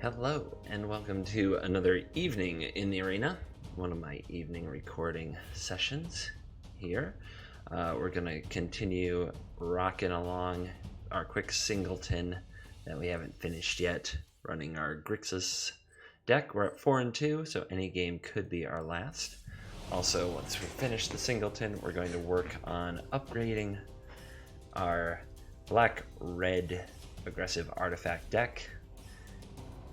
Hello and welcome to another evening in the arena, one of my evening recording sessions here. We're going to continue rocking along our quick singleton that we haven't finished yet, running our Grixis deck. We're at 4-2, so any game could be our last. Also, once we finish the singleton, we're going to work on upgrading our black-red aggressive artifact deck.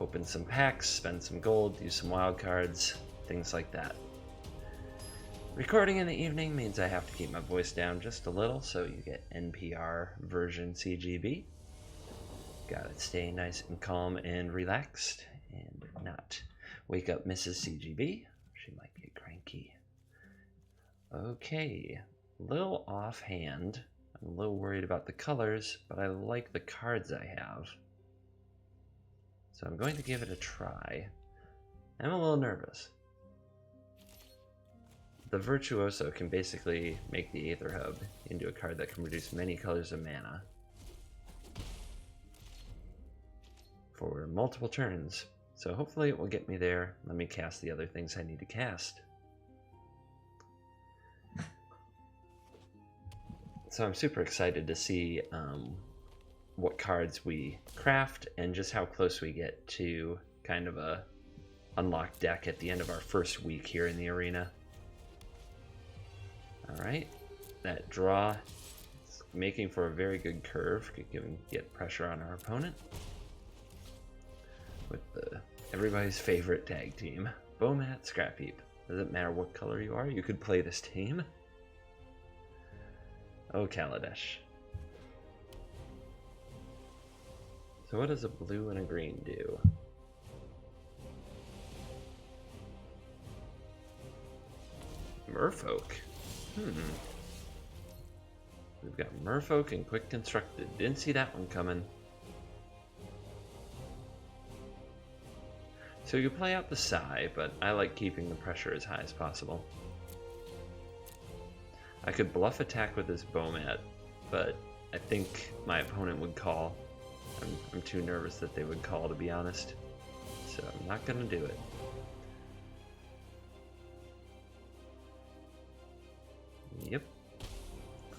Open some packs, spend some gold, use some wild cards, things like that. Recording in the evening means I have to keep my voice down just a little, so you get NPR version CGB. Gotta stay nice and calm and relaxed and not wake up Mrs. CGB. She might get cranky. Okay, a little offhand. I'm a little worried about the colors, but I like the cards I have. So I'm going to give it a try. I'm a little nervous. The Virtuoso can basically make the Aether Hub into a card that can produce many colors of mana for multiple turns. So hopefully it will get me there. Let me cast the other things I need to cast. So I'm super excited to see what cards we craft and just how close we get to kind of a unlocked deck at the end of our first week here in the arena. Alright, that draw is making for a very good curve. Could get pressure on our opponent with everybody's favorite tag team, Bomat Scrapheap. Doesn't matter what color you are, you could play this team. Oh, Kaladesh. So what does a blue and a green do? Merfolk. We've got Merfolk and Quick Constructed. Didn't see that one coming. So you play out the Psy, but I like keeping the pressure as high as possible. I could bluff attack with this Bomat, but I think my opponent would call. I'm too nervous that they would call, to be honest. So I'm not going to do it. Yep.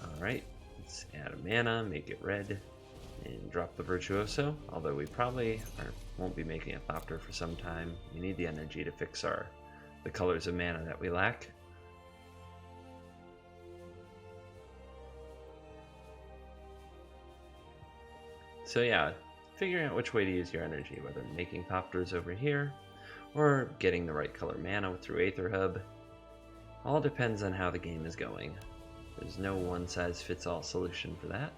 Alright, let's add a mana, make it red, and drop the Virtuoso. Although we probably won't be making a Thopter for some time. We need the energy to fix the colors of mana that we lack. So yeah, figuring out which way to use your energy, whether making Thopters over here, or getting the right color mana through Aether Hub, all depends on how the game is going. There's no one-size-fits-all solution for that.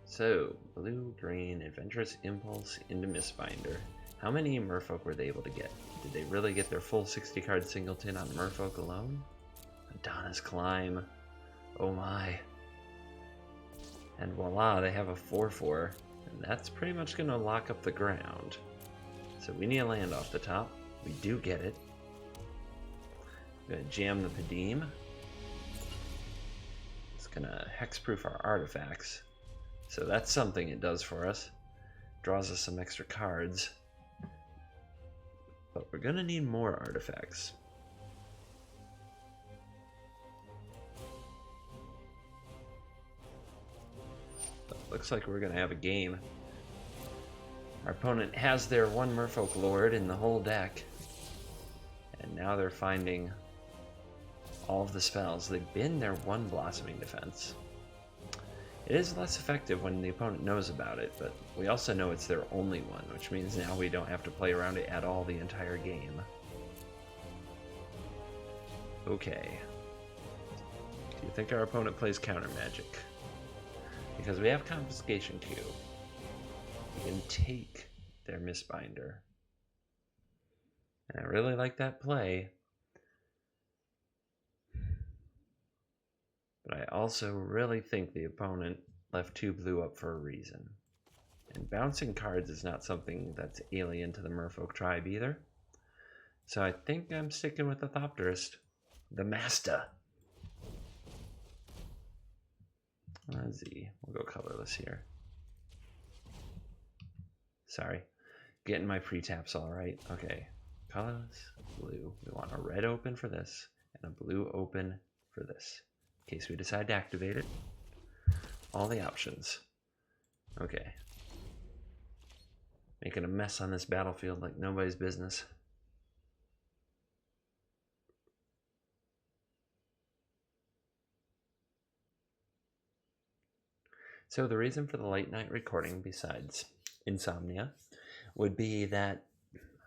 So, blue-green, Adventurous Impulse into Mistbinder. How many Merfolk were they able to get? Did they really get their full 60-card singleton on Merfolk alone? Adonis Climb. Oh my. And voila, they have a 4/4. And that's pretty much going to lock up the ground. So we need a land off the top. We do get it. I'm going to jam the Padeem. It's going to hexproof our artifacts. So that's something it does for us. Draws us some extra cards. But we're gonna need more artifacts. But looks like we're gonna have a game. Our opponent has their one Merfolk Lord in the whole deck. And now they're finding all of the spells. They've been their one Blossoming Defense. It is less effective when the opponent knows about it, but we also know it's their only one, which means now we don't have to play around it at all the entire game. Okay. Do you think our opponent plays counter magic? Because we have Confiscation Q. We can take their Mistbinder. And I really like that play. But I also really think the opponent left 2 blue up for a reason. And bouncing cards is not something that's alien to the Merfolk tribe either. So I think I'm sticking with the Thopterist. The Master. Z. We'll go colorless here. Sorry. Getting my pre-taps all right. Okay. Colorless, blue. We want a red open for this and a blue open for this. In case we decide to activate it. All the options. Okay. Making a mess on this battlefield like nobody's business. So the reason for the late night recording, besides insomnia, would be that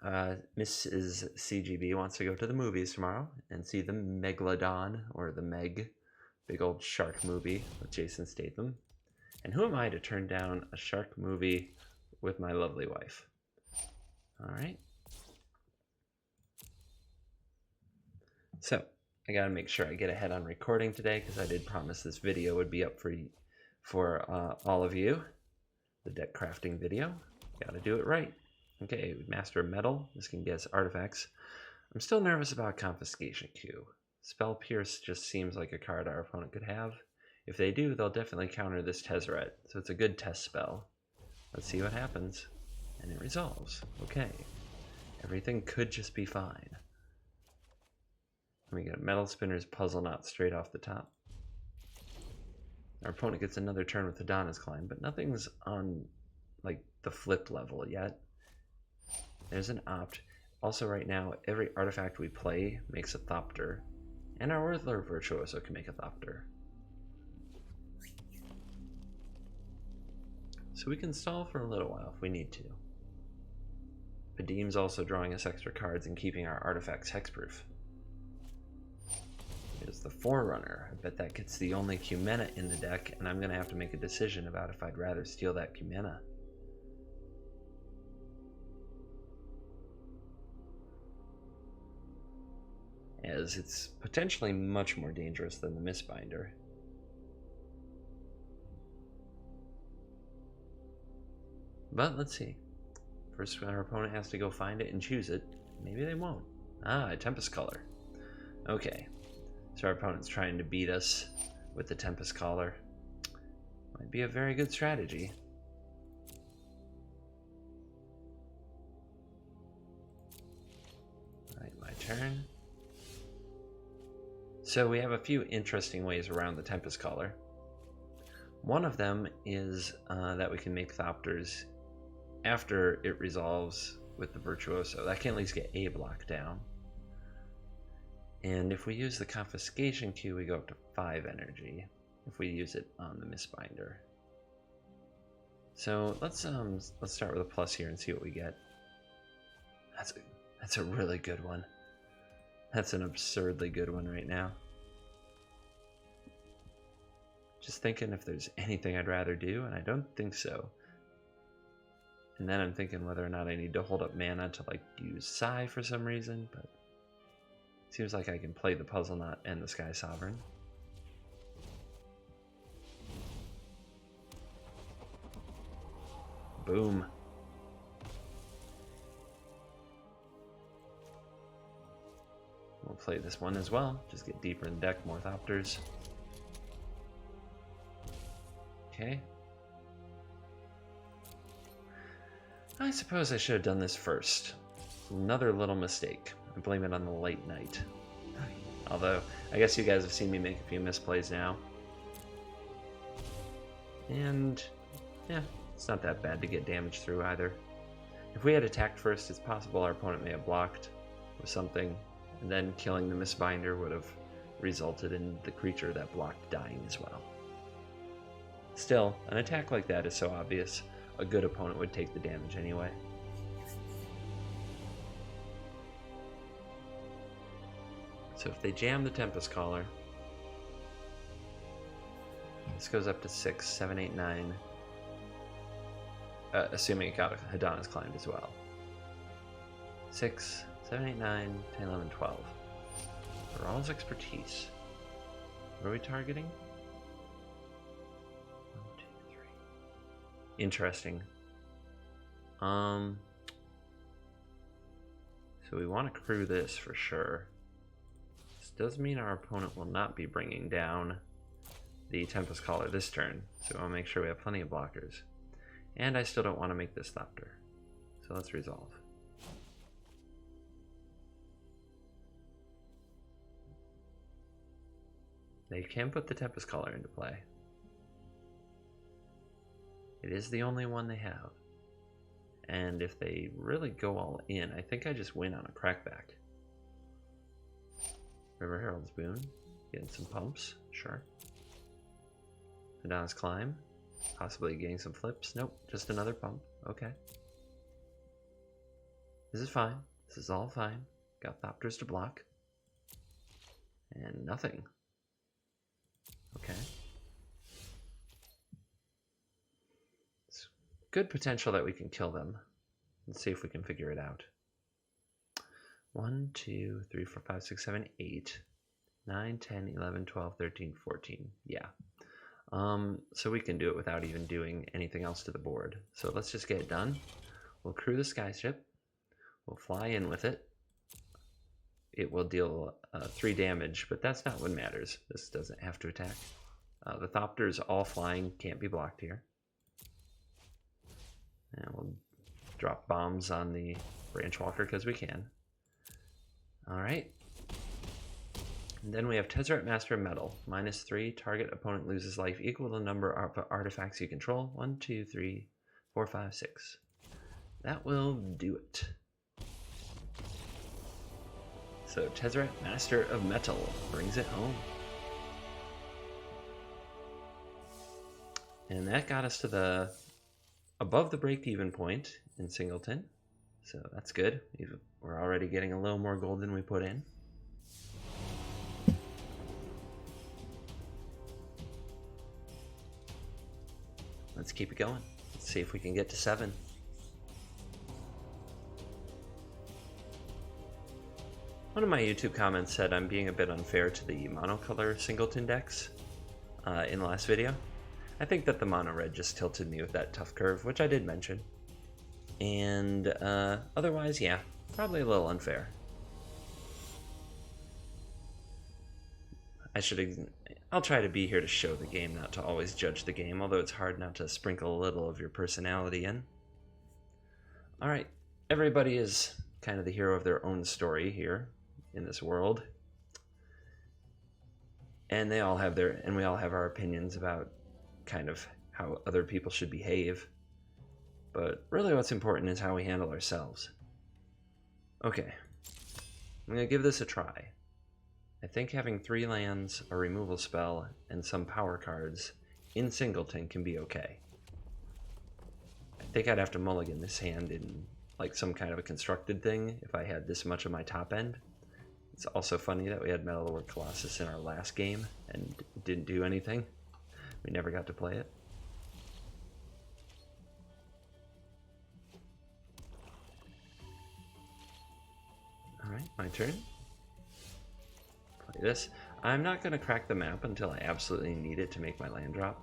Mrs. CGB wants to go to the movies tomorrow and see the Megalodon, or the Meg, big old shark movie with Jason Statham. And who am I to turn down a shark movie with my lovely wife? All right. So I gotta make sure I get ahead on recording today because I did promise this video would be up for all of you. The deck crafting video. Gotta do it right. Okay, we master a metal. This can get us artifacts. I'm still nervous about Confiscation Q. Spell Pierce just seems like a card our opponent could have. If they do, they'll definitely counter this Tezzeret, so it's a good test spell. Let's see what happens. And it resolves. Okay. Everything could just be fine. We get a Metalspinner's Puzzleknot straight off the top. Our opponent gets another turn with Hadana's Climb, but nothing's on like the flip level yet. There's an opt. Also right now, every artifact we play makes a Thopter. And our Whirler Virtuoso can make a Thopter. So we can stall for a little while if we need to. Padeem's also drawing us extra cards and keeping our artifacts hexproof. Here's the Forerunner. I bet that gets the only Cumena in the deck, and I'm going to have to make a decision about if I'd rather steal that Cumena. As it's potentially much more dangerous than the Mistbinder. But let's see. First, our opponent has to go find it and choose it. Maybe they won't. Ah, a Tempest Caller. Okay. So our opponent's trying to beat us with the Tempest Caller. Might be a very good strategy. Alright, my turn. So we have a few interesting ways around the Tempest Caller. One of them is that we can make Thopters after it resolves with the Virtuoso. That can at least get a block down. And if we use the Confiscation Q, we go up to 5 energy if we use it on the Mistbinder. So let's start with a plus here and see what we get. That's a really good one. That's an absurdly good one right now. Just thinking if there's anything I'd rather do, and I don't think so. And then I'm thinking whether or not I need to hold up mana to like use Psy for some reason, but it seems like I can play the Puzzleknot and the Sky Sovereign. Boom. We'll play this one as well. Just get deeper in the deck, more Thopters. Okay. I suppose I should have done this first. Another little mistake. I blame it on the late night. Although, I guess you guys have seen me make a few misplays now. And, yeah, it's not that bad to get damage through either. If we had attacked first, it's possible our opponent may have blocked with something, and then killing the Mistbinder would have resulted in the creature that blocked dying as well. Still, an attack like that is so obvious, a good opponent would take the damage anyway. So if they jam the Tempest Caller, this goes up to 6, 7, 8, 9. Assuming it got Hadana's Climbed as well. 6, 7, 8, 9, 10, 11, 12. Thrall's Expertise. What are we targeting? 1, 2, 3. Interesting. So we want to crew this for sure. This does mean our opponent will not be bringing down the Tempest Caller this turn, so I'll make sure we have plenty of blockers. And I still don't want to make this Thopter, so let's resolve. They can put the Tempest Caller into play. It is the only one they have. And if they really go all in, I think I just win on a crackback. River Herald's Boon. Getting some pumps, sure. Adonis Climb. Possibly getting some flips. Nope, just another pump. Okay. This is fine. This is all fine. Got Thopters to block. And nothing. Okay. It's good potential that we can kill them. Let's see if we can figure it out. 1, 2, 3, 4, 5, 6, 7, 8, 9, 10, 11, 12, 13, 14. Yeah. So we can do it without even doing anything else to the board. So let's just get it done. We'll crew the skyship. We'll fly in with it. It will deal 3 damage, but that's not what matters. This doesn't have to attack. The Thopters all flying can't be blocked here. And we'll drop bombs on the Branch Walker because we can. Alright. And then we have Tezzeret, Master of Metal. -3, target opponent loses life equal to the number of artifacts you control. 1, 2, 3, 4, 5, 6. That will do it. So Tezzeret, Master of Metal, brings it home. And that got us to the above the break-even point in Singleton. So that's good. We're already getting a little more gold than we put in. Let's keep it going. Let's see if we can get to 7. One of my YouTube comments said I'm being a bit unfair to the monocolor Singleton decks in the last video. I think that the mono red just tilted me with that tough curve, which I did mention. And otherwise, yeah, probably a little unfair. I'll try to be here to show the game, not to always judge the game, although it's hard not to sprinkle a little of your personality in. Alright, everybody is kind of the hero of their own story here in this world. And we all have our opinions about kind of how other people should behave. But really what's important is how we handle ourselves. Okay, I'm going to give this a try. I think having 3 lands, a removal spell, and some power cards in Singleton can be okay. I think I'd have to mulligan this hand in like some kind of a constructed thing if I had this much of my top end. It's also funny that we had Metalwork Colossus in our last game and it didn't do anything. We never got to play it. Alright, my turn. Play this. I'm not going to crack the map until I absolutely need it to make my land drop.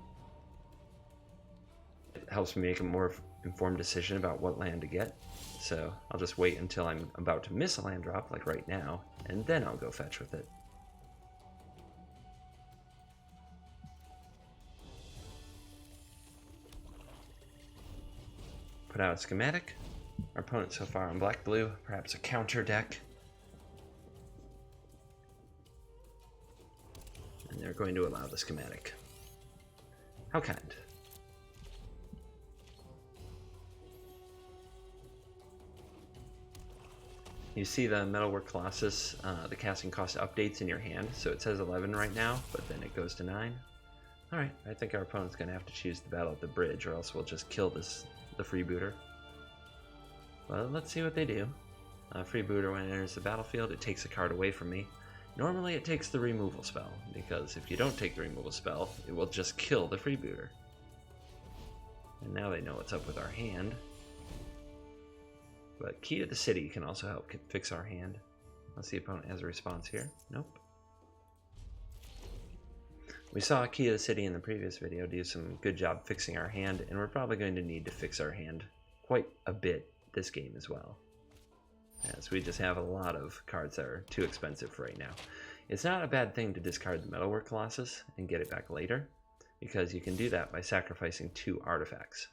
It helps me make a more informed decision about what land to get. So I'll just wait until I'm about to miss a land drop, like right now, and then I'll go fetch with it. Put out a schematic. Our opponent so far on black-blue, perhaps a counter deck. And they're going to allow the schematic. How kind. You see the Metalwork Colossus, the casting cost updates in your hand, so it says 11 right now, but then it goes to 9. Alright, I think our opponent's going to have to choose the battle at the bridge, or else we'll just kill the freebooter. Well, let's see what they do. Freebooter, when it enters the battlefield, it takes a card away from me. Normally it takes the removal spell, because if you don't take the removal spell, it will just kill the freebooter. And now they know what's up with our hand. But Key to the City can also help fix our hand. Let's see if the opponent has a response here. Nope. We saw Key to the City in the previous video do some good job fixing our hand, and we're probably going to need to fix our hand quite a bit this game as well. as we just have a lot of cards that are too expensive for right now. It's not a bad thing to discard the Metalwork Colossus and get it back later, because you can do that by sacrificing 2 artifacts.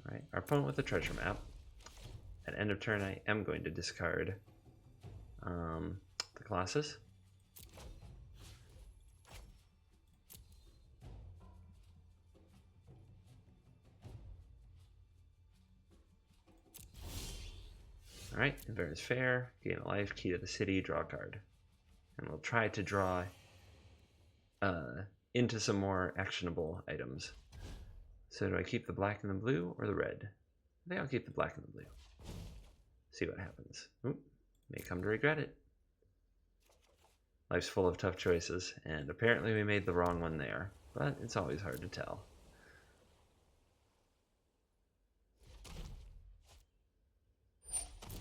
Alright, our opponent with a treasure map. At end of turn, I am going to discard the Colossus. Alright, fair is fair. Gain a life, key to the city, draw a card. And we'll try to draw into some more actionable items. So do I keep the black and the blue or the red? I think I'll keep the black and the blue. See what happens. Oop, may come to regret it. Life's full of tough choices, and apparently we made the wrong one there, but it's always hard to tell.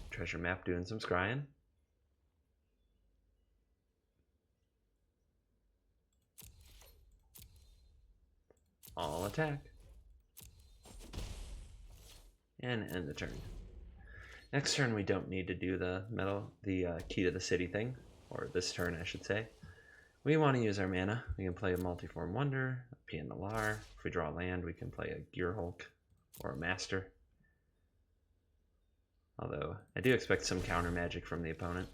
Treasure map doing some scrying. All attack. And end the turn. Next turn we don't need to do the key to the city thing, or this turn I should say. We want to use our mana. We can play a Multiform Wonder, a Pianalar. If we draw land, we can play a Gearhulk or a Master. Although, I do expect some counter magic from the opponent.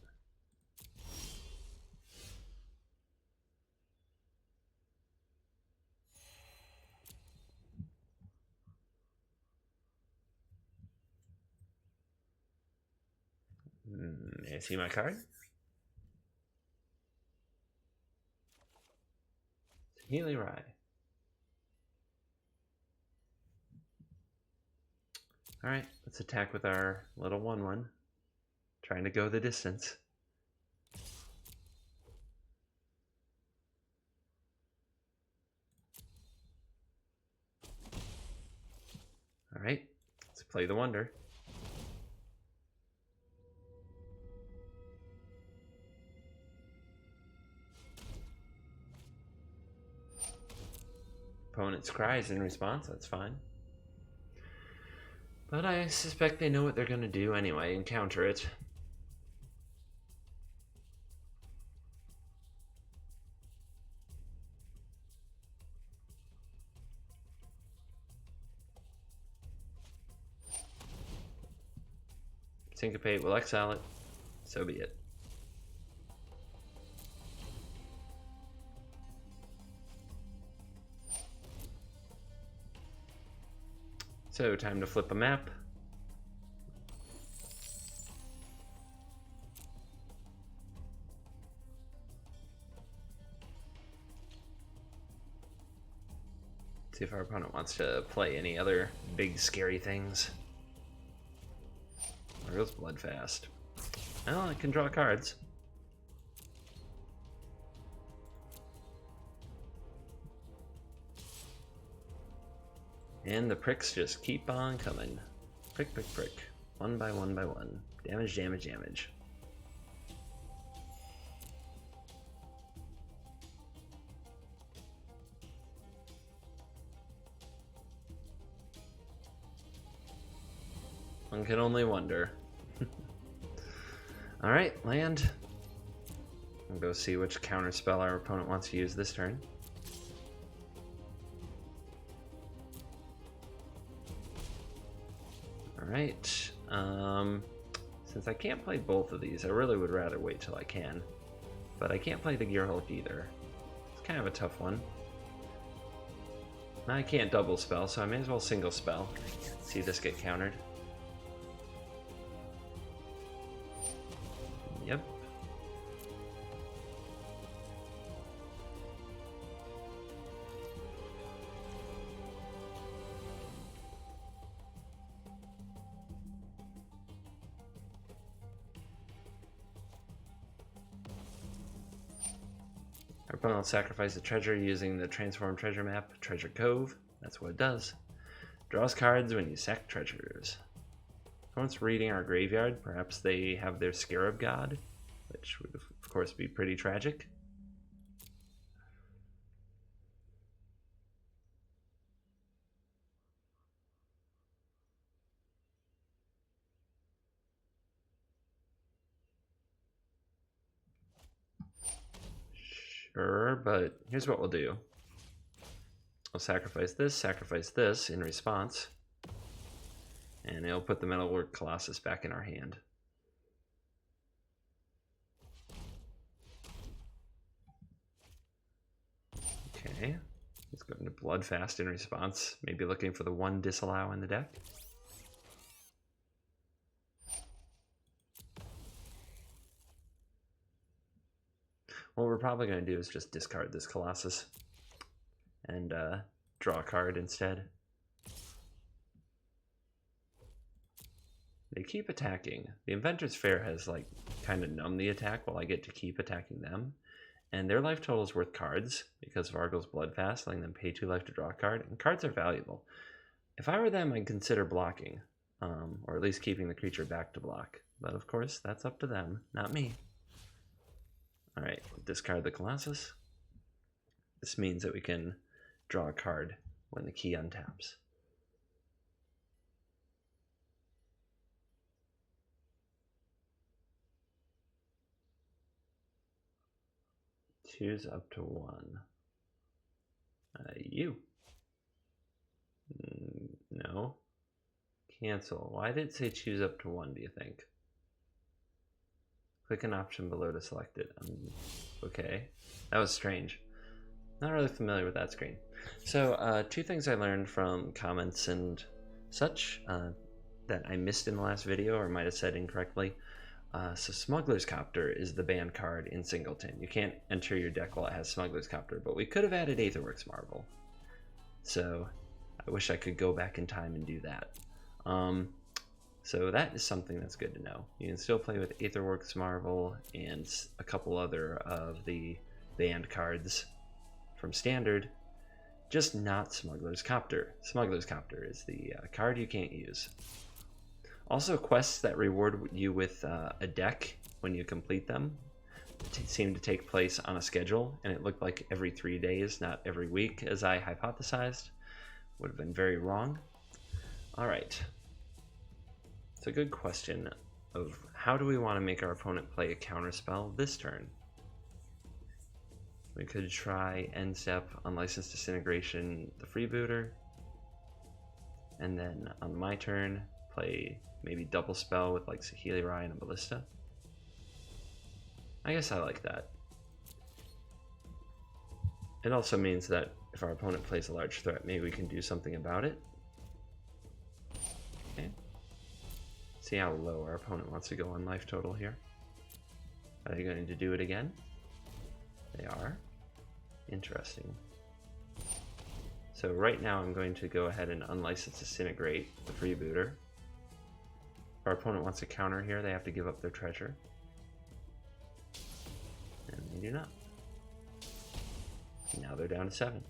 May I see my card? Healy Rye. Alright, let's attack with our little 1/1. Trying to go the distance. Alright, let's play the Wonder. Opponent scries in response, that's fine. But I suspect they know what they're going to do anyway and counter it. Syncopate will exile it, so be it. So, time to flip a map. See if our opponent wants to play any other big scary things. There goes Bloodfast. Well, I can draw cards. And the pricks just keep on coming. Prick, prick, prick. One by one by one. Damage, damage, damage. One can only wonder. Alright, land. We'll go see which counter spell our opponent wants to use this turn. Alright, since I can't play both of these, I really would rather wait till I can. But I can't play the Gearhulk either. It's kind of a tough one. I can't double spell, so I may as well single spell. See this get countered. Yep. Our opponent will sacrifice a treasure using the transform treasure map, Treasure Cove. That's what it does. Draws cards when you sack treasures. Opponent's reading our graveyard. Perhaps they have their Scarab God, which would of course be pretty tragic. Sure, but here's what we'll do. I'll sacrifice this in response, and it'll put the Metalwork Colossus back in our hand. Okay, he's going to Bloodfast in response, maybe looking for the one disallow in the deck. What we're probably going to do is just discard this Colossus and draw a card instead. They keep attacking. The Inventor's Fair has like kind of numbed the attack while I get to keep attacking them. And their life total is worth cards because of Argyl's Bloodfast, letting them pay 2 life to draw a card. And cards are valuable. If I were them, I'd consider blocking, or at least keeping the creature back to block. But of course, that's up to them, not me. Alright, discard the Colossus. This means that we can draw a card when the key untaps. Choose up to 1. You. No. Cancel. Why did it say choose up to 1, do you think? Click an option below to select it. Okay. That was strange. Not really familiar with that screen. So, 2 things I learned from comments and such that I missed in the last video or might have said incorrectly. So Smuggler's Copter is the banned card in Singleton. You can't enter your deck while it has Smuggler's Copter, but we could have added Aetherworks Marvel. So I wish I could go back in time and do that. So that is something that's good to know. You can still play with Aetherworks Marvel and a couple other of the banned cards from Standard, just not Smuggler's Copter. Smuggler's Copter is the card you can't use. Also, quests that reward you with a deck when you complete them seem to take place on a schedule, and it looked like every 3 days, not every week, as I hypothesized. Would have been very wrong. All right. It's a good question of how do we want to make our opponent play a counterspell this turn? We could try end step, Unlicensed Disintegration, the Freebooter, and then on my turn, play maybe double spell with like Saheeli Rai and a Ballista. I guess I like that. It also means that if our opponent plays a large threat, maybe we can do something about it. Okay. See how low our opponent wants to go on life total here. Are they going to do it again? They are. Interesting. So right now I'm going to go ahead and Unlicensed Disintegrate the Freebooter. If our opponent wants to counter here, they have to give up their treasure. And they do not. Now they're down to 7.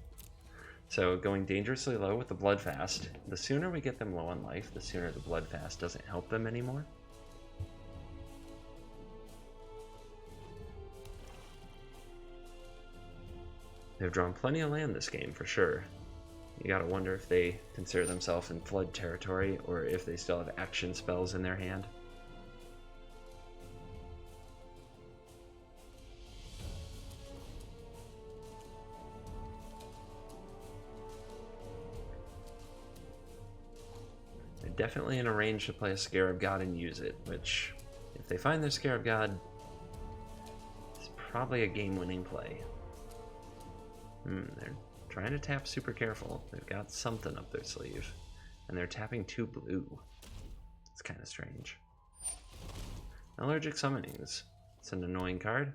So going dangerously low with the Bloodfast. The sooner we get them low on life, the sooner the Bloodfast doesn't help them anymore. They've drawn plenty of land this game, for sure. You gotta wonder if they consider themselves in flood territory, or if they still have action spells in their hand. They're definitely in a range to play a Scarab God and use it, which, if they find their Scarab God, is probably a game-winning play. They're trying to tap super careful. They've got something up their sleeve. And they're tapping 2 blue. It's kind of strange. Allergic Summonings. It's an annoying card.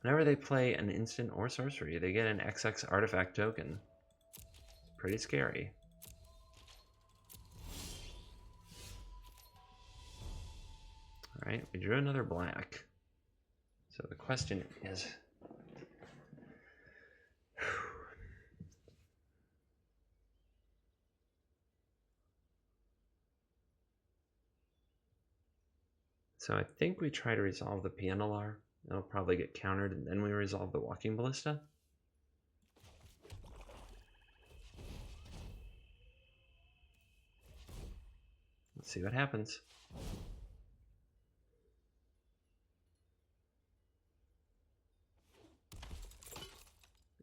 Whenever they play an instant or sorcery, they get an XX artifact token. It's pretty scary. Alright, we drew another black. So the question is... So I think we try to resolve the PNLR. It'll probably get countered, and then we resolve the Walking Ballista. Let's see what happens.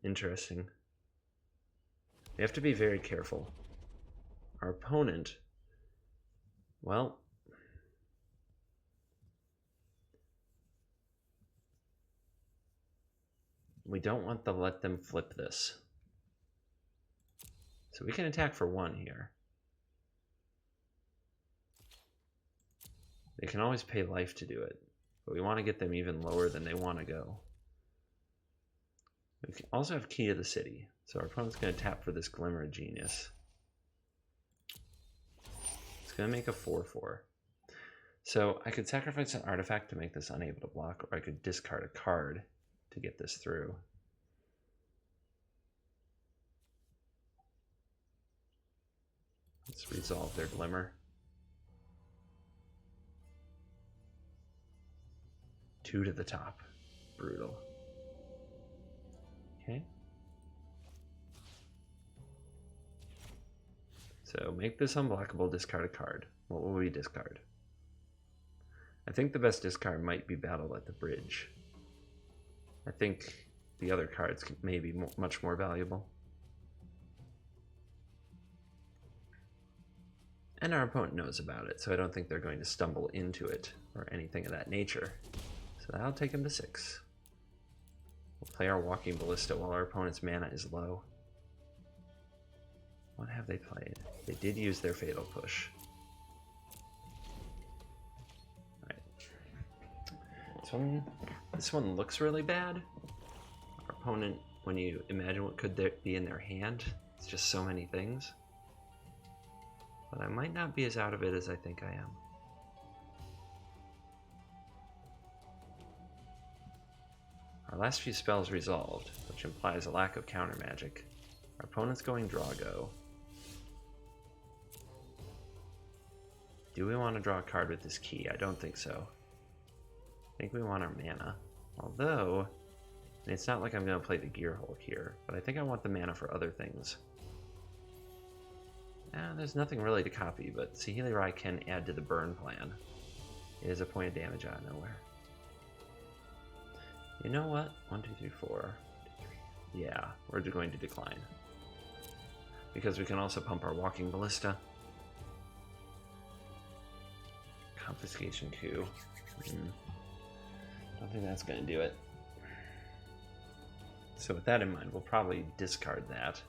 Interesting. We have to be very careful. Our opponent, well, we don't want to let them flip this. So we can attack for 1 here. They can always pay life to do it, but we want to get them even lower than they want to go. We can also have Key to the City, so our opponent's going to tap for this Glimmer of Genius. It's going to make a 4/4. So I could sacrifice an artifact to make this unable to block, or I could discard a card to get this through. Let's resolve their Glimmer. 2 to the top. Brutal. Okay. So make this unblockable, discard a card. What will we discard? I think the best discard might be Battle at the Bridge. I think the other cards may be much more valuable. And our opponent knows about it, so I don't think they're going to stumble into it or anything of that nature. So that'll take him to 6. We'll play our Walking Ballista while our opponent's mana is low. What have they played? They did use their Fatal Push. Alright. This one looks really bad. Our opponent, when you imagine what could be in their hand, it's just so many things. But I might not be as out of it as I think I am. Our last few spells resolved, which implies a lack of counter magic. Our opponent's going Draw-Go. Do we want to draw a card with this key? I don't think so. I think we want our mana. Although, it's not like I'm going to play the Gearhulk here, but I think I want the mana for other things. There's nothing really to copy, but Saheeli Rai can add to the burn plan. It is a point of damage out of nowhere. You know what? 1, 2, 3, 4. 1, 2, 3. Yeah, we're going to decline. Because we can also pump our Walking Ballista. Confiscation Coup. Don't think that's going to do it. So with that in mind, we'll probably discard that.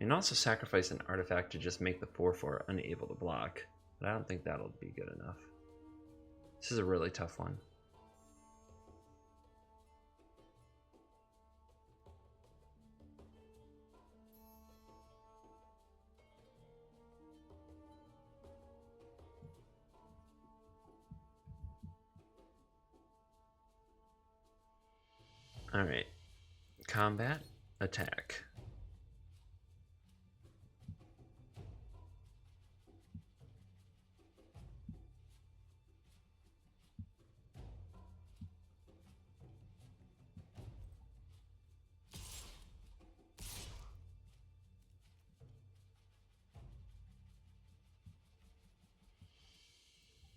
And also sacrifice an artifact to just make the 4/4 unable to block. But I don't think that'll be good enough. This is a really tough one. Alright. Combat, attack.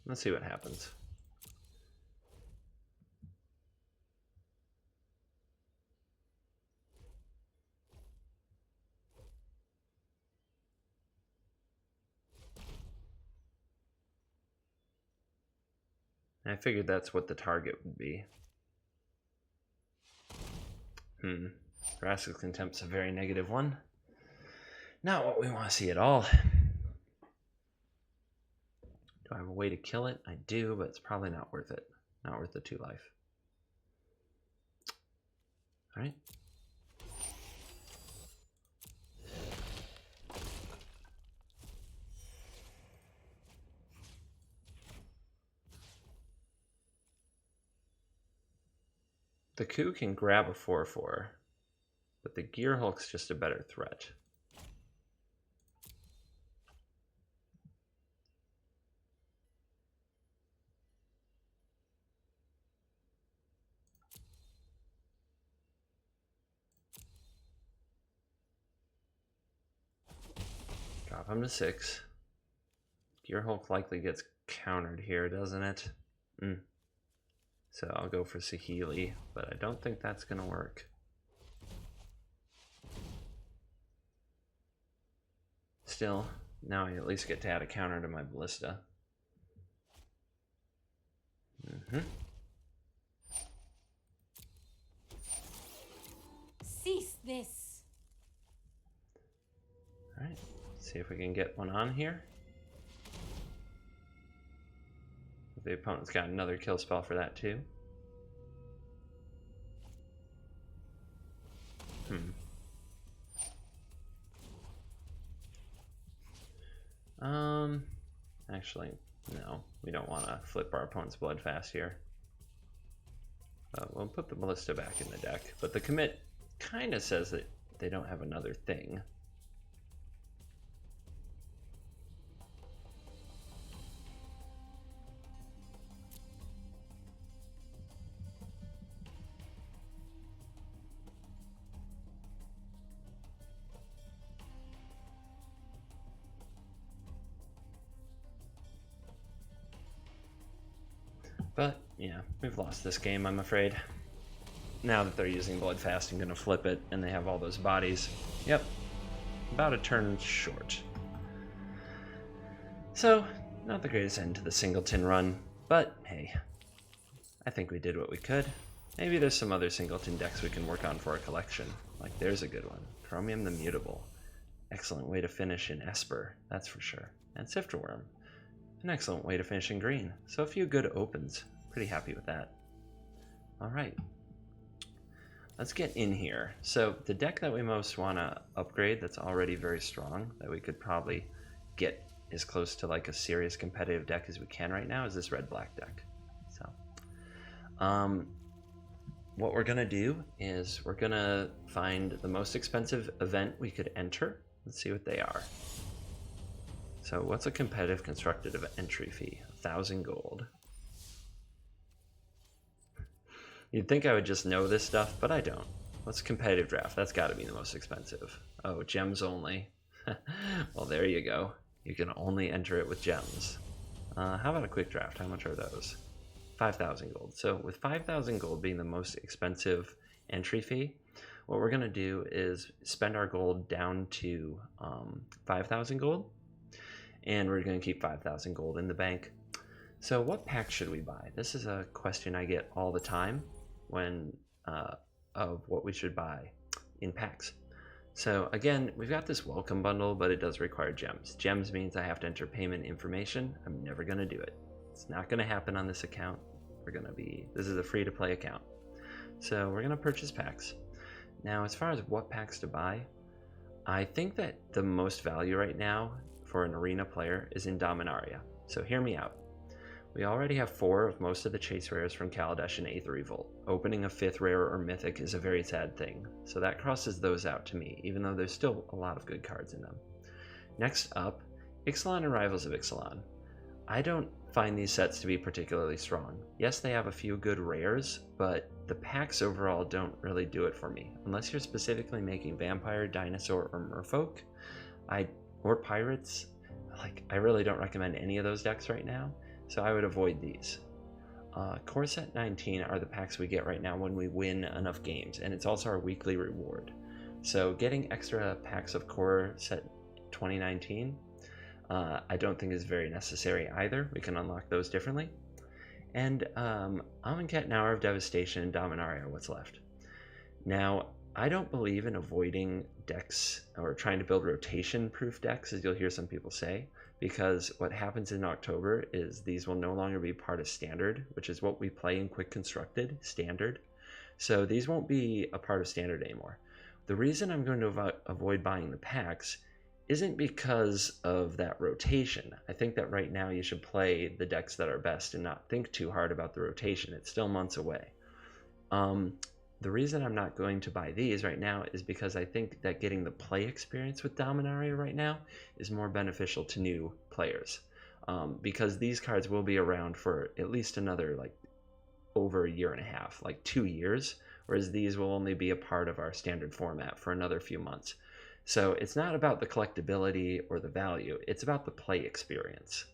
Let's see what happens. I figured that's what the target would be. Vraska's Contempt's a very negative one. Not what we want to see at all. Do I have a way to kill it? I do, but it's probably not worth it. Not worth the 2 life. Alright. The Coup can grab a 4/4, but the Gearhulk's just a better threat. Drop him to 6. Gearhulk likely gets countered here, doesn't it? So I'll go for Saheeli, but I don't think that's going to work. Still, now I at least get to add a counter to my Ballista. Cease this. All right, see if we can get one on here. The opponent's got another kill spell for that too. Actually, no, we don't want to flip our opponent's Bloodfast here. We'll put the Ballista back in the deck, but the commit kind of says that they don't have another thing. But, yeah, we've lost this game, I'm afraid. Now that they're using Bloodfast, I'm going to flip it, and they have all those bodies. Yep, about a turn short. So, not the greatest end to the singleton run, but hey, I think we did what we could. Maybe there's some other singleton decks we can work on for our collection. Like, there's a good one. Chromium the Mutable. Excellent way to finish in Esper, that's for sure. And Sifterworm. An excellent way to finish in green. So a few good opens. Pretty happy with that. Alright. Let's get in here. So the deck that we most want to upgrade that's already very strong, that we could probably get as close to like a serious competitive deck as we can right now, is this red-black deck. So what we're going to do is we're going to find the most expensive event we could enter. Let's see what they are. So what's a competitive constructed entry fee? 1,000 gold. You'd think I would just know this stuff, but I don't. What's competitive draft? That's got to be the most expensive. Oh, gems only. Well, there you go. You can only enter it with gems. How about a quick draft? How much are those? 5,000 gold. So with 5,000 gold being the most expensive entry fee, what we're going to do is spend our gold down to 5,000 gold. And we're going to keep 5,000 gold in the bank. So what pack should we buy? This is a question I get all the time when of what we should buy in packs. So again, we've got this welcome bundle, but it does require gems. Gems means I have to enter payment information. I'm never going to do it. It's not going to happen on this account. This is a free to play account. So we're going to purchase packs. Now, as far as what packs to buy, I think that the most value right now for an arena player is in Dominaria. So hear me out. We already have 4 of most of the chase rares from Kaladesh and Aether Revolt. Opening a 5th rare or mythic is a very sad thing, so that crosses those out to me, even though there's still a lot of good cards in them. Next up, Ixalan and Rivals of Ixalan. I don't find these sets to be particularly strong. Yes, they have a few good rares, but the packs overall don't really do it for me. Unless you're specifically making Vampire, Dinosaur, or Merfolk, or Pirates, I really don't recommend any of those decks right now, so I would avoid these. Core Set 19 are the packs we get right now when we win enough games, and it's also our weekly reward. So getting extra packs of Core Set 2019, I don't think is very necessary either. We can unlock those differently. And Amonkhet and Hour of Devastation and Dominaria are what's left. Now, I don't believe in avoiding decks or trying to build rotation-proof decks, as you'll hear some people say, because what happens in October is these will no longer be part of Standard, which is what we play in Quick Constructed, Standard. So these won't be a part of Standard anymore. The reason I'm going to avoid buying the packs isn't because of that rotation. I think that right now you should play the decks that are best and not think too hard about the rotation. It's still months away. The reason I'm not going to buy these right now is because I think that getting the play experience with Dominaria right now is more beneficial to new players. Because these cards will be around for at least another over a year and a half, 2 years, whereas these will only be a part of our standard format for another few months. So it's not about the collectability or the value, it's about the play experience.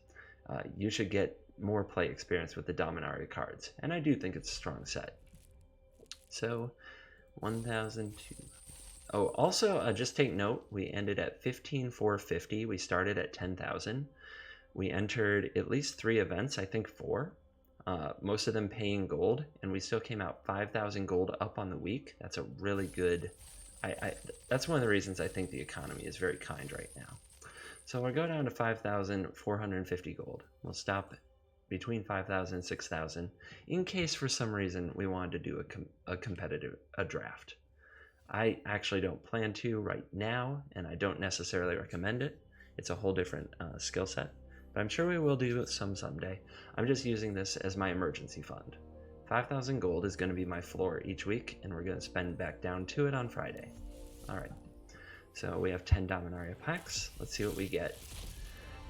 You should get more play experience with the Dominaria cards, and I do think it's a strong set. So 1,002. Oh, also, just take note, we ended at 15,450. We started at 10,000. We entered at least 3 events, I think 4. Most of them paying gold, and we still came out 5,000 gold up on the week. That's a really good... that's one of the reasons I think the economy is very kind right now. So we'll go down to 5,450 gold. We'll stop between 5,000 and 6,000 in case for some reason we wanted to do a competitive draft. I actually don't plan to right now, and I don't necessarily recommend it. It's a whole different skill set, but I'm sure we will do some someday. I'm just using this as my emergency fund. 5,000 gold is going to be my floor each week, and we're going to spend back down to it on Friday. Alright, so we have 10 Dominaria packs. Let's see what we get.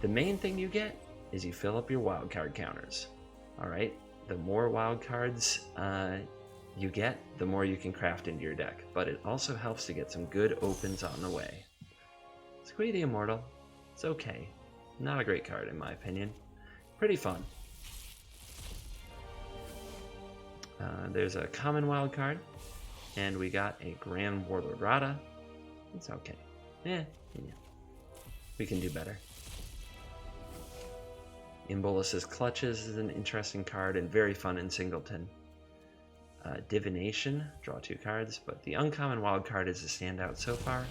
The main thing you get is you fill up your wildcard counters. Alright, the more wildcards you get, the more you can craft into your deck, but it also helps to get some good opens on the way. Squee the Immortal, it's okay. Not a great card in my opinion. Pretty fun. There's a common wild card, and we got a Grand Warlord Rada. It's okay. Yeah. We can do better. Imbolus's Clutches is an interesting card and very fun in Singleton. Divination, draw 2 cards, but the uncommon wild card is a standout so far,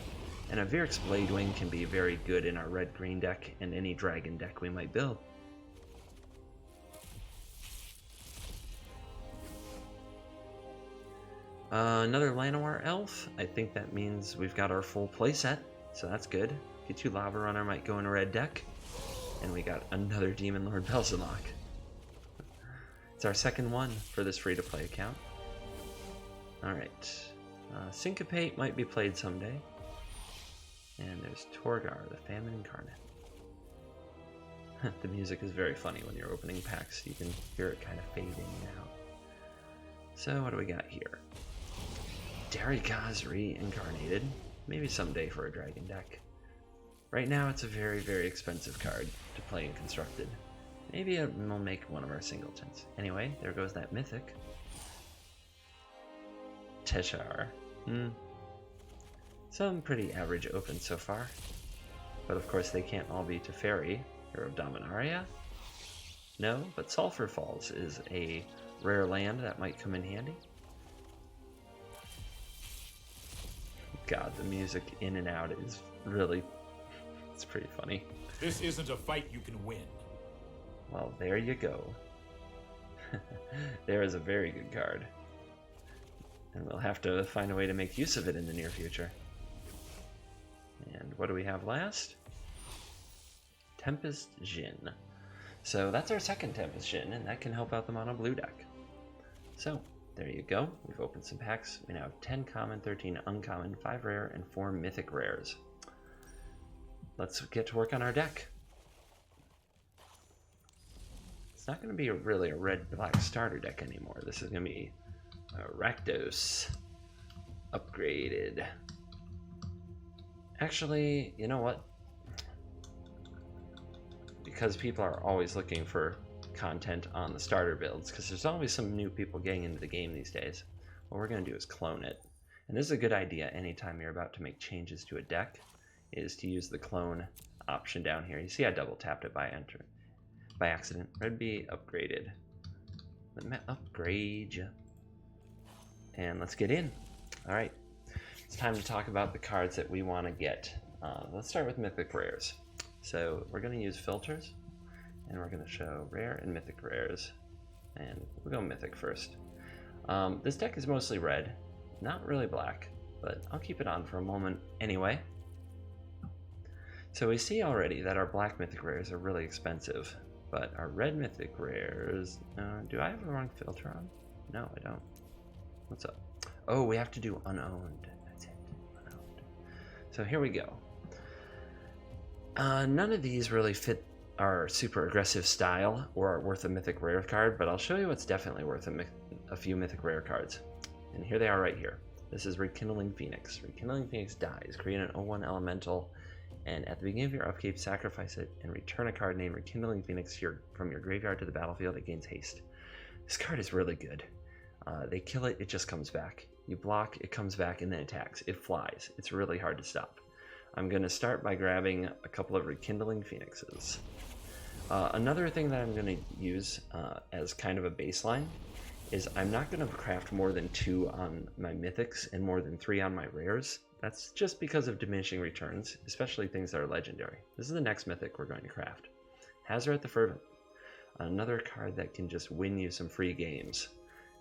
and a Vyrix Bladewing can be very good in our red-green deck and any dragon deck we might build. Another Llanowar Elf. I think that means we've got our full playset, so that's good. Get2 Lava Runner might go in a red deck, and we got another Demon Lord Belzenlock. It's our second one for this free-to-play account. Alright, Syncopate might be played someday. And there's Torgar, the Famine Incarnate. The music is very funny when you're opening packs. You can hear it kind of fading out. So what do we got here? Darikaz Reincarnated. Maybe someday for a dragon deck. Right now it's a very, very expensive card to play in Constructed. Maybe we'll make one of our singletons. Anyway, there goes that mythic. Teshar. Some pretty average opens so far. But of course they can't all be Teferi. Hero of Dominaria? No, but Sulphur Falls is a rare land that might come in handy. God, the music in and out is really... it's pretty funny. This isn't a fight you can win. Well, there you go. There is a very good card. And we'll have to find a way to make use of it in the near future. And what do we have last? Tempest Djinn. So that's our second Tempest Djinn, and that can help out the mono blue deck. So, there you go. We've opened some packs. We now have 10 common, 13 uncommon, 5 rare, and 4 mythic rares. Let's get to work on our deck. It's not going to be really a red-black starter deck anymore. This is going to be Rakdos upgraded. Actually, you know what? Because people are always looking for content on the starter builds, because there's always some new people getting into the game these days, what we're going to do is clone it. And this is a good idea anytime you're about to make changes to a deck, is to use the clone option down here. You see I double tapped it by accident. Red be upgraded. Let me upgrade you. And let's get in. Alright, it's time to talk about the cards that we want to get. Let's start with mythic rares. So we're going to use filters, and we're going to show rare and mythic rares. And we'll go mythic first. This deck is mostly red, not really black, but I'll keep it on for a moment anyway. So we see already that our black mythic rares are really expensive, but our red mythic rares, do I have the wrong filter on? No, I don't. What's up? Oh, we have to do unowned. That's it, unowned. So here we go. None of these really fit our super aggressive style or are worth a mythic rare card, but I'll show you what's definitely worth a few mythic rare cards. And here they are right here. This is Rekindling Phoenix. Rekindling Phoenix dies. Create an 0/1 elemental and at the beginning of your upkeep, sacrifice it and return a card named Rekindling Phoenix from your graveyard to the battlefield. It gains haste. This card is really good. They kill it, it just comes back. You block, it comes back and then attacks. It flies. It's really hard to stop. I'm going to start by grabbing a couple of Rekindling Phoenixes. Another thing that I'm going to use as kind of a baseline is I'm not going to craft more than 2 on my mythics and more than 3 on my rares. That's just because of diminishing returns, especially things that are legendary. This is the next mythic we're going to craft. Hazoret the Fervent. Another card that can just win you some free games.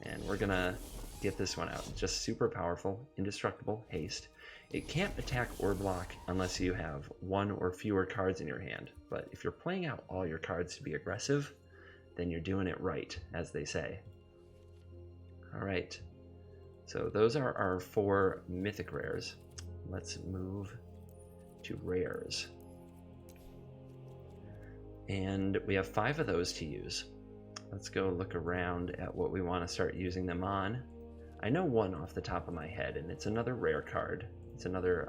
And we're going to get this one out. Just super powerful, indestructible, haste. It can't attack or block unless you have 1 or fewer cards in your hand. But if you're playing out all your cards to be aggressive, then you're doing it right, as they say. Alright, so those are our 4 mythic rares. Let's move to rares. And we have 5 of those to use. Let's go look around at what we want to start using them on. I know one off the top of my head, and it's another rare card. It's another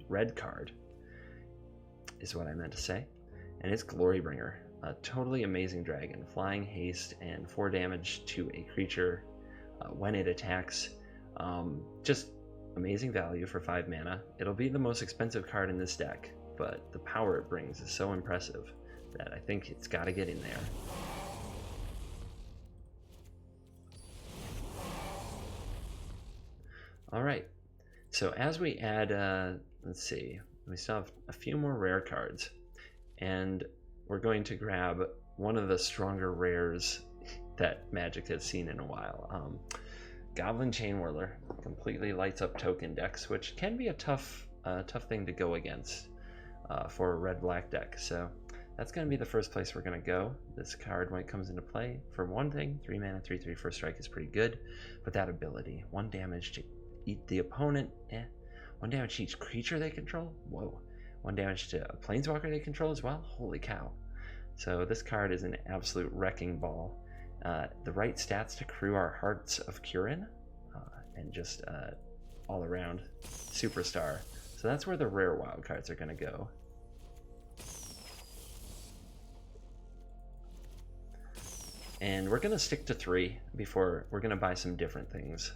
red card, is what I meant to say. And it's Glorybringer, a totally amazing dragon. Flying, haste, and 4 damage to a creature when it attacks. Just amazing value for 5 mana. It'll be the most expensive card in this deck, but the power it brings is so impressive that I think it's got to get in there. Alright, so as we add, let's see, we still have a few more rare cards, and we're going to grab one of the stronger rares that Magic has seen in a while. Goblin Chainwhirler completely lights up token decks, which can be a tough thing to go against for a red-black deck. So that's going to be the first place we're going to go. This card, when it comes into play, for one thing, 3 mana, 3/3 first strike is pretty good, but that ability, 1 damage to eat the opponent, 1 damage to each creature they control, whoa, 1 damage to a planeswalker they control as well, holy cow. So this card is an absolute wrecking ball. The right stats to crew are Hearts of Kirin, and just all around superstar. So that's where the rare wild cards are going to go. And we're going to stick to 3 before we're going to buy some different things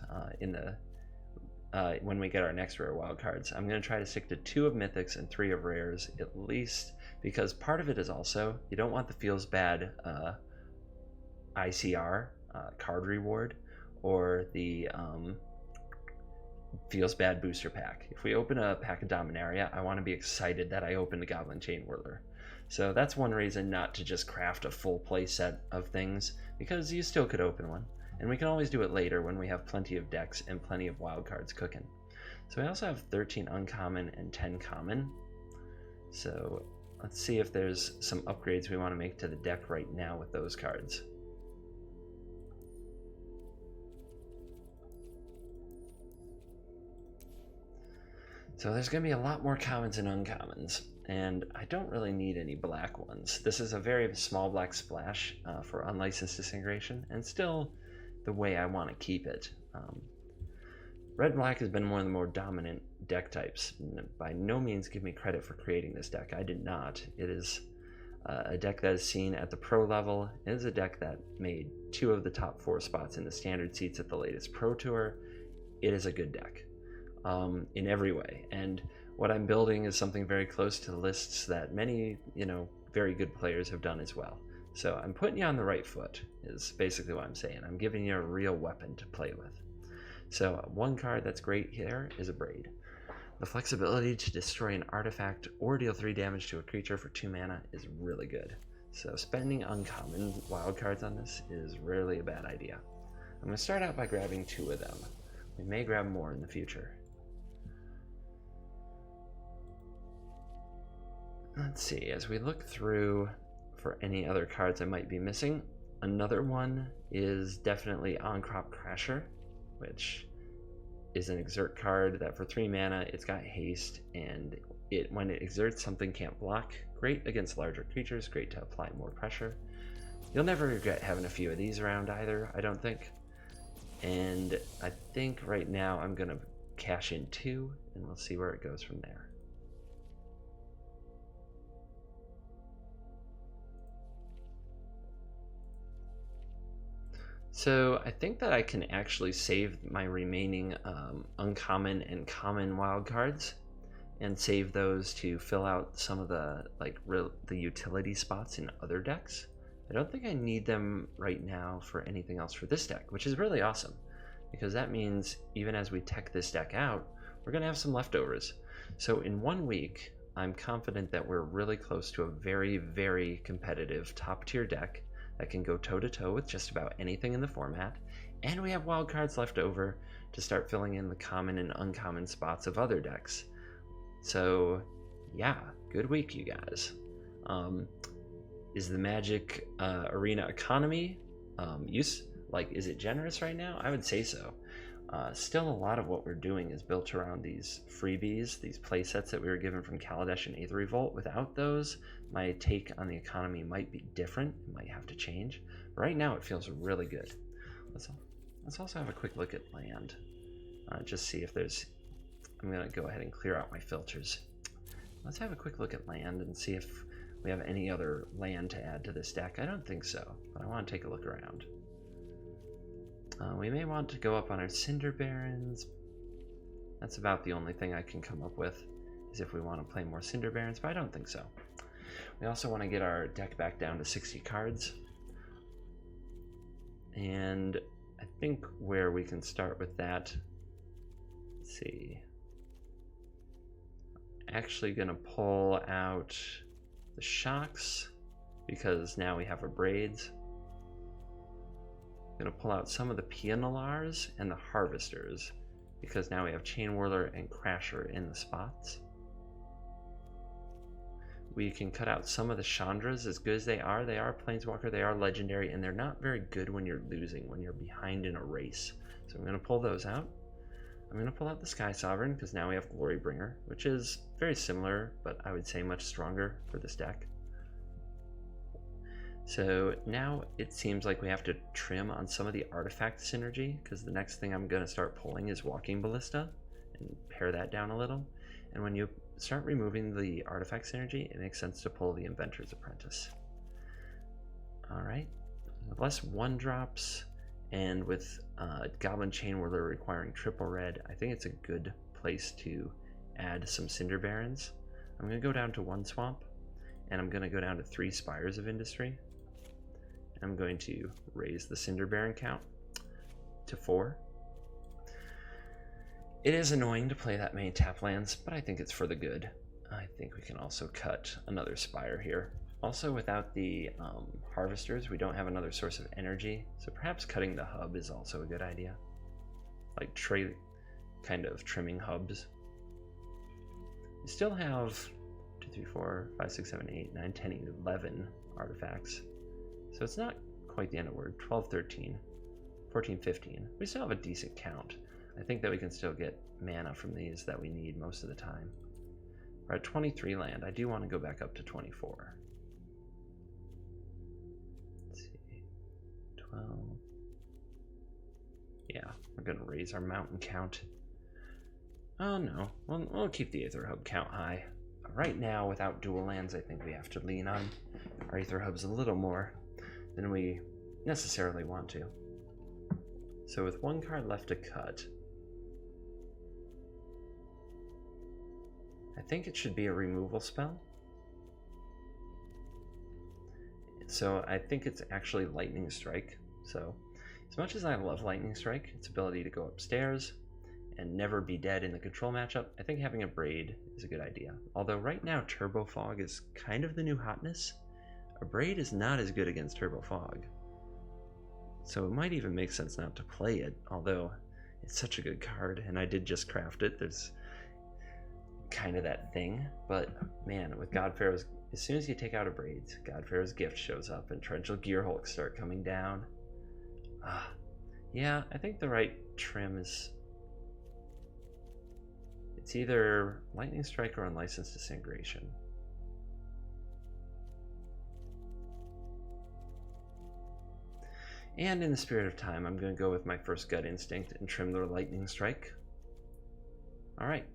when we get our next rare wild cards. I'm going to try to stick to 2 of mythics and 3 of rares at least, because part of it is also you don't want the feels bad ICR card reward or the feels bad booster pack. If we open a pack of Dominaria, I want to be excited that I opened a Goblin Chainwhirler. So that's one reason not to just craft a full play set of things, because you still could open one. And we can always do it later when we have plenty of decks and plenty of wild cards cooking. So we also have 13 uncommon and 10 common. So let's see if there's some upgrades we want to make to the deck right now with those cards. So there's going to be a lot more commons and uncommons, and I don't really need any black ones. This is a very small black splash for unlicensed disintegration, and still the way I want to keep it. Red-black has been one of the more dominant deck types. By no means give me credit for creating this deck. I did not. It is a deck that is seen at the pro level. It is a deck that made 2 of the top 4 spots in the standard seats at the latest Pro Tour. It is a good deck. In every way, and what I'm building is something very close to the lists that many, very good players have done as well. So I'm putting you on the right foot, is basically what I'm saying. I'm giving you a real weapon to play with. So one card that's great here is Abrade. The flexibility to destroy an artifact or deal 3 damage to a creature for 2 mana is really good. So spending uncommon wild cards on this is rarely a bad idea. I'm going to start out by grabbing 2 of them. We may grab more in the future. Let's see, as we look through for any other cards I might be missing, another one is definitely Ahn-Crop Crasher, which is an exert card that for 3 mana, it's got haste, and when it exerts, something can't block. Great against larger creatures, great to apply more pressure. You'll never regret having a few of these around either, I don't think. And I think right now I'm going to cash in 2, and we'll see where it goes from there. So I think that I can actually save my remaining uncommon and common wild cards and save those to fill out some of the the utility spots in other decks. I don't think I need them right now for anything else for this deck, which is really awesome, because that means even as we tech this deck out, we're going to have some leftovers. So in 1 week, I'm confident that we're really close to a very, very competitive top tier deck that can go toe to toe with just about anything in the format, and we have wild cards left over to start filling in the common and uncommon spots of other decks. So yeah, good week, you guys. Is the Magic Arena economy is it generous right now? I would say so. Still, a lot of what we're doing is built around these freebies, these play sets that we were given from Kaladesh and Aether Revolt. Without those, my take on the economy might be different. It might have to change. But right now, it feels really good. Let's also have a quick look at land. Just see if there's... I'm going to go ahead and clear out my filters. Let's have a quick look at land and see if we have any other land to add to this deck. I don't think so, but I want to take a look around. We may want to go up on our Cinder Barons. That's about the only thing I can come up with, is if we want to play more Cinder Barons, but I don't think so. We also want to get our deck back down to 60 cards. And I think where we can start with that, let's see. Actually going to pull out the Shocks, because now we have Abrades. Going to pull out some of the Pianolars and the Harvesters, because now we have Chainwhirler and Crasher in the spots. We can cut out some of the Chandras, as good as they are. They are Planeswalker, they are legendary, and they're not very good when you're losing, when you're behind in a race. So I'm going to pull those out. I'm going to pull out the Sky Sovereign, because now we have Glorybringer, which is very similar, but I would say much stronger for this deck. So now it seems like we have to trim on some of the artifact synergy, because the next thing I'm going to start pulling is Walking Ballista, and pare that down a little. And when you start removing the artifact synergy, it makes sense to pull the Inventor's Apprentice. Alright, with less 1-drops, and with Goblin Chainwhirler requiring triple red, I think it's a good place to add some Cinder Barons. I'm going to go down to 1 Swamp, and I'm going to go down to 3 Spires of Industry. I'm going to raise the Cinder Baron count to 4. It is annoying to play that many tap lands, but I think it's for the good. I think we can also cut another Spire here. Also, without the Harvesters, we don't have another source of energy, so perhaps cutting the hub is also a good idea. Like kind of trimming hubs. We still have 2, 3, 4, 5, 6, 7, 8, 9, 10, 11 artifacts. So it's not quite the end of the word. 12, 13, 14, 15. We still have a decent count. I think that we can still get mana from these that we need most of the time. We're at 23 land. I do want to go back up to 24. Let's see. 12. Yeah, we're going to raise our mountain count. Oh no, we'll keep the Aether Hub count high. Right now, without dual lands, I think we have to lean on our Aether Hubs a little more than we necessarily want to. So with 1 card left to cut, I think it should be a removal spell. So I think it's actually Lightning Strike. So as much as I love Lightning Strike, its ability to go upstairs and never be dead in the control matchup, I think having Abrade is a good idea. Although right now Turbo Fog is kind of the new hotness. Abrade is not as good against Turbo Fog. So it might even make sense not to play it, although it's such a good card, and I did just craft it. There's kind of that thing, but man, with Godpharaoh's, as soon as you take out Abrades, Godpharaoh's Gift shows up and Torrential Gearhulk start coming down. Yeah, I think the right trim is... it's either Lightning Strike or Unlicensed Disintegration. And in the spirit of time, I'm going to go with my first gut instinct and trim the Lightning Strike. Alright,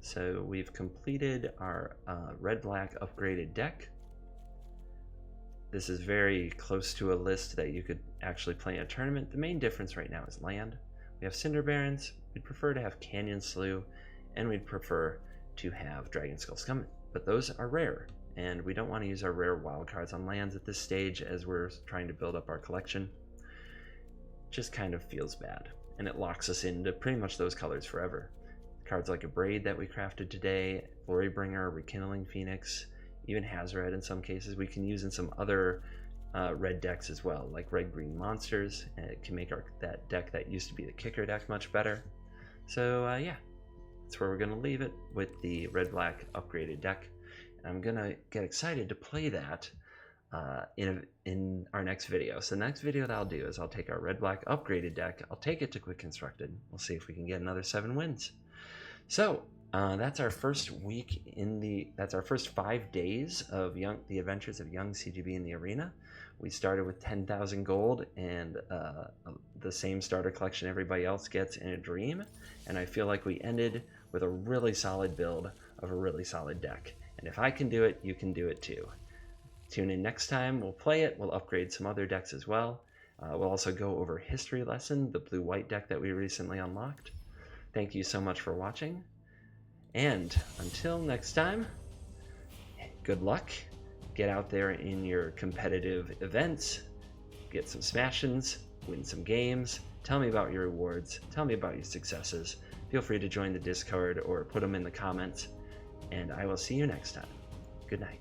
so we've completed our red-black upgraded deck. this is very close to a list that you could actually play in a tournament. The main difference right now is land. We have Cinder Barons, we'd prefer to have Canyon Slough, and we'd prefer to have Dragon Skull Scum, but those are rare, and we don't want to use our rare wild cards on lands at this stage as we're trying to build up our collection. Just kind of feels bad, and it locks us into pretty much those colors forever. Cards like Abrade that we crafted today, Glorybringer, Rekindling Phoenix, even Hazoret in some cases, we can use in some other red decks as well, like red-green monsters, and it can make that deck that used to be the kicker deck much better. So yeah, that's where we're going to leave it with the red-black upgraded deck. And I'm going to get excited to play that in our next video. So the next video that I'll do is I'll take our red-black upgraded deck, I'll take it to Quick Constructed, we'll see if we can get another 7 wins. So that's our first week that's our first 5 days of the adventures of young CGB in the arena. We started with 10,000 gold and the same starter collection everybody else gets in a dream, and I feel like we ended with a really solid build of a really solid deck. And if I can do it, you can do it too. Tune in next time, we'll play it, we'll upgrade some other decks as well. We'll also go over History Lesson, the blue-white deck that we recently unlocked. Thank you so much for watching, and until next time, good luck. Get out there in your competitive events, get some smash-ins, win some games, tell me about your rewards, tell me about your successes. Feel free to join the Discord or put them in the comments, and I will see you next time. Good night.